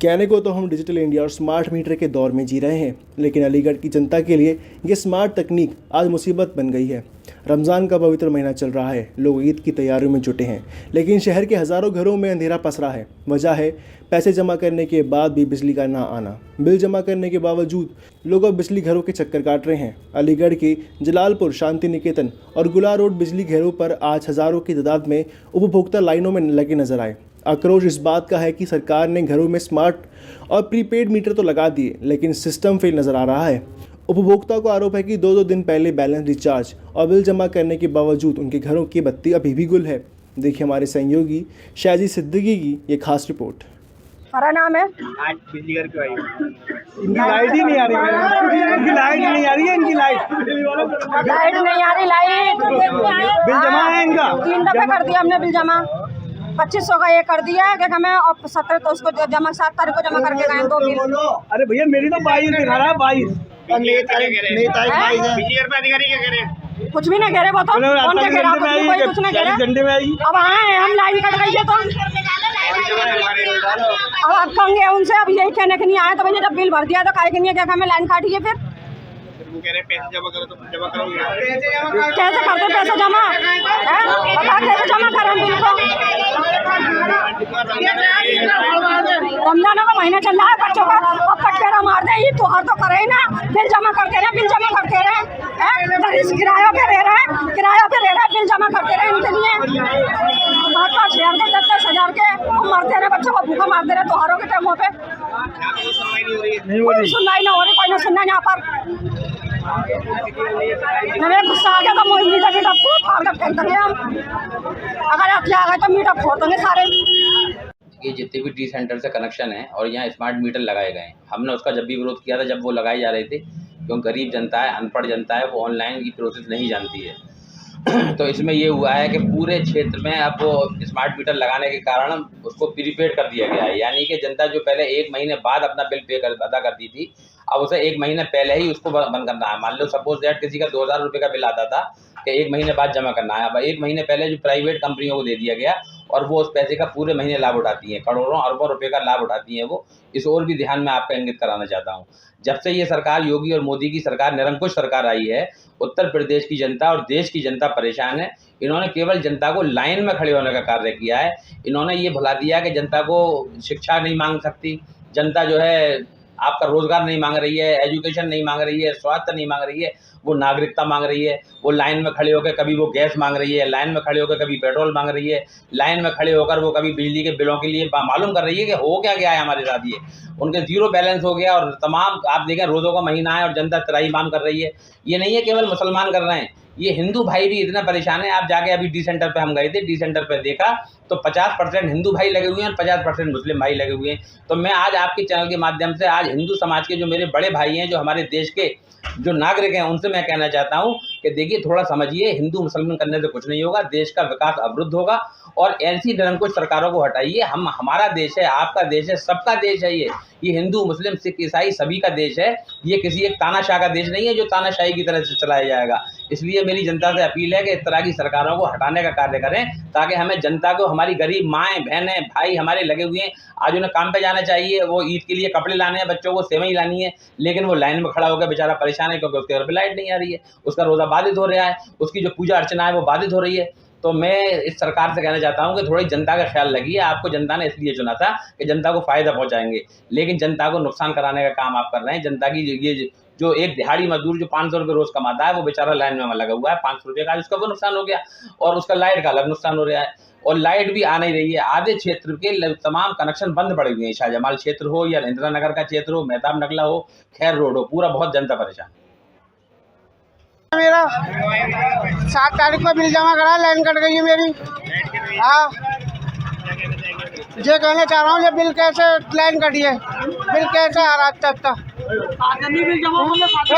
कहने को तो हम डिजिटल इंडिया और स्मार्ट मीटर के दौर में जी रहे हैं, लेकिन अलीगढ़ की जनता के लिए ये स्मार्ट तकनीक आज मुसीबत बन गई है। रमज़ान का पवित्र महीना चल रहा है, लोग ईद की तैयारियों में जुटे हैं, लेकिन शहर के हज़ारों घरों में अंधेरा पसरा है। वजह है पैसे जमा करने के बाद भी बिजली का ना आना। बिल जमा करने के बावजूद लोग अब बिजली घरों के चक्कर काट रहे हैं। अलीगढ़ के जलालपुर, शांति निकेतन और गुला रोड बिजली घरों पर आज हज़ारों की तादाद में उपभोक्ता लाइनों में लगे नजर आए। आक्रोश इस बात का है कि सरकार ने घरों में स्मार्ट और प्रीपेड मीटर तो लगा दिए, लेकिन सिस्टम फेल नज़र आ रहा है। उपभोक्ता को आरोप है कि दो दिन पहले बैलेंस रिचार्ज और बिल जमा करने के बावजूद उनके घरों की बत्ती अभी भी गुल है। देखिए हमारे सहयोगी शाहजी सिद्दीकी की ये खास रिपोर्ट। हमारा नाम है। आज बिजली घर क्यों आई? इनकी लाइट ही नहीं आ रही है। इनकी लाइट नहीं आ रही है। इनकी लाइट नहीं आ रही। लाइट बिल जमा है इनका। 3 दफे कर दिया हमने बिल जमा। 2500 का ये कर दिया है कि हमें और 17 तो उसको जमा 7 तारीख को जमा करके गए 2 बिल। अरे भैया मेरी तो 22 दिखा रहा है। 22 बिजली घर पे अधिकारी क्या कह रहे हैं? कुछ भी नहीं कह रहे। वो तो कौन क्या कह रहा है? कोई कुछ नहीं कह रहा। घंटे में आई। अब आए हम लाइन कट गई है तो अब कहेंगे उनसे। अब यही कहने के नहीं आए तो भैया जब बिल भर दिया तो काहे के नहीं क्या हमें लाइन काटी है? फिर वो कह रहे हैं पैसे जमा करो तो जमा करोगे। कैसे करते पैसे जमा? बता कैसे जमा करें बिल को? रमजान का महीना चल रहा है, बच्चों का अब पटकेरा मार दे। ये त्योहार तो करे ही ना। बिल जमा करते रहे, बिल जमा करते रहे। किराया पे रह रहे हैं, किराया पे रह रहे हैं, बिल जमा करते रहे इनके लिए। 5,000 के 10,000 के मरते रहे, बच्चों को भूखा मारते रहे त्योहारों के टाइमों पे। कोई सुनवाई नहीं हो रही, कोई ना सुनना यहाँ पर। हमें गुस्सा आ गया तो मीटर फाड़ कर फेंक देंगे हम। अगर आप आ गए तो मीटर फोड़ देंगे सारे। ये जितने भी डी सेंटर से कनेक्शन है और यहाँ स्मार्ट मीटर लगाए गए हैं, हमने उसका जब भी विरोध किया था जब वो लगाए जा रहे थे, क्योंकि गरीब जनता है, अनपढ़ जनता है, वो ऑनलाइन की प्रोसेस नहीं जानती है। तो इसमें ये हुआ है कि पूरे क्षेत्र में अब स्मार्ट मीटर लगाने के कारण उसको प्रीपेड कर दिया गया है। यानी कि जनता जो पहले 1 महीने बाद अपना बिल अदा करती थी, अब उसे 1 महीने पहले ही उसको बंद करना है। मान लो सपोज दैट किसी का 2,000 रुपये का बिल आता था कि 1 महीने बाद जमा करना है। अब 1 महीने पहले जो प्राइवेट कंपनियों को दे दिया गया और वो उस पैसे का पूरे महीने लाभ उठाती हैं, करोड़ों अरबों रुपए का लाभ उठाती हैं वो। इस और भी ध्यान में आपका इंगित कराना चाहता हूँ, जब से ये सरकार योगी और मोदी की सरकार निरंकुश सरकार आई है, उत्तर प्रदेश की जनता और देश की जनता परेशान है। इन्होंने केवल जनता को लाइन में खड़े होने का कार्य किया है। इन्होंने ये भुला दिया कि जनता को शिक्षा नहीं मांग सकती, जनता जो है आपका रोजगार नहीं मांग रही है, एजुकेशन नहीं मांग रही है, स्वास्थ्य नहीं मांग रही है, वो नागरिकता मांग रही है। वो लाइन में खड़े होकर कभी वो गैस मांग रही है, लाइन में खड़े होकर कभी पेट्रोल मांग रही है, लाइन में खड़े होकर वो कभी बिजली के बिलों के लिए मालूम कर रही है कि हो क्या गया है हमारे साथ। ये उनके जीरो बैलेंस हो गया और तमाम आप देखें रोज़ों का महीना है और जनता त्राही माम कर रही है। ये नहीं है केवल मुसलमान कर रहे हैं, ये हिंदू भाई भी इतना परेशान है। आप जाके अभी डी सेंटर पे हम गए थे, डी सेंटर पे देखा तो 50% हिंदू भाई लगे हुए हैं और 50% मुस्लिम भाई लगे हुए हैं। तो मैं आज आपके चैनल के माध्यम से आज हिंदू समाज के जो मेरे बड़े भाई हैं, जो हमारे देश के जो नागरिक हैं, उनसे मैं कहना चाहता हूं कि देखिए थोड़ा समझिए, हिंदू मुसलमान करने से कुछ नहीं होगा, देश का विकास अवरुद्ध होगा। और ऐसी निरंकुश सरकारों को हटाइए। हमारा देश है, आपका देश है, सबका देश है। ये हिंदू मुस्लिम सिख ईसाई सभी का देश है। ये किसी एक तानाशाह का देश नहीं है जो तानाशाही की तरह से चलाया जाएगा। इसलिए मेरी जनता से अपील है कि इस तरह की सरकारों को हटाने का कार्य करें, ताकि हमें जनता को, हमारी गरीब माएँ बहनें भाई हमारे लगे हुए हैं, आज उन्हें काम पे जाना चाहिए, वो ईद के लिए कपड़े लाने हैं, बच्चों को सेवई लानी है, लेकिन वो लाइन में खड़ा होकर बेचारा परेशान है क्योंकि उसके घर पर लाइट नहीं आ रही है, उसका रोज़ा बाधित हो रहा है, उसकी जो पूजा अर्चना है वो बाधित हो रही है। तो मैं इस सरकार से कहना चाहता हूं कि थोड़ी जनता का ख्याल रखिए। आपको जनता ने इसलिए चुना था कि जनता को फ़ायदा पहुंचाएंगे, लेकिन जनता को नुकसान कराने का काम आप कर रहे हैं। जनता की ये जो एक दिहाड़ी मजदूर जो 500 रुपये रोज़ कमाता है, वो बेचारा लाइन में लगा हुआ है, 500 रुपये का उसका वो नुकसान हो गया और उसका लाइट का अलग नुकसान हो रहा है। और लाइट भी आ नहीं रही है। आधे क्षेत्र के तमाम कनेक्शन बंद पड़े हुए हैं, शाहजमाल क्षेत्र हो या इंदिरा नगर का क्षेत्र हो, मेहताब नगला हो, खैर रोड हो, पूरा बहुत जनता परेशान। मेरा 7 तारीख को बिल जमा करा, लाइन कट गई है मेरी। हाँ, ये कहना चाह रहा हूँ, ये बिल कैसे लाइन कटी है, बिल कैसे आ रहा है? तो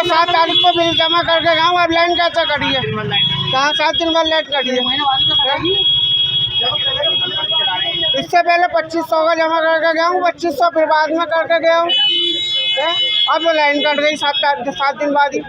7 तारीख को बिल जमा करके गया हूँ, अब लाइन कैसे कटी है? कहाँ 7 दिन बाद लाइट कटी है? इससे पहले 2500 का जमा करके गया हूँ, 2500 फिर बाद में करके गया हूँ, अब वो लाइन कट गई 7 दिन बाद ही।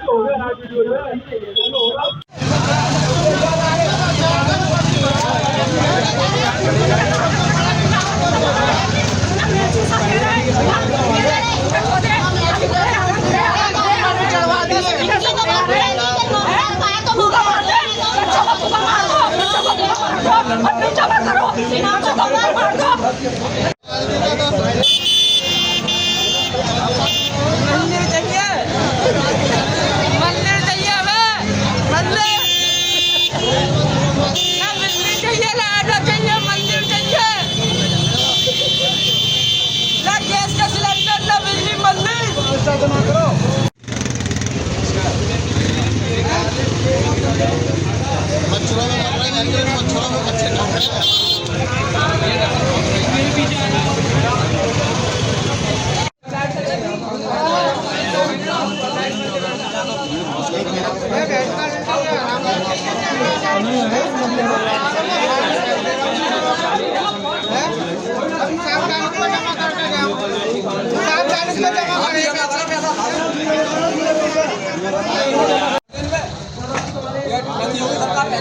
और बिल जमा करो, इनाम से तो मार दो। मंदिर चाहिए हमें, मंदिर ना, बिजली चाहिए ना, आटा चाहिए, मंदिर चाहिए ना, गैस का सिलेंडर ना, बिजली, मंदिर। मच्छरों में काट रहे हैं, मच्छरों में मच्छर काट रहे सरकार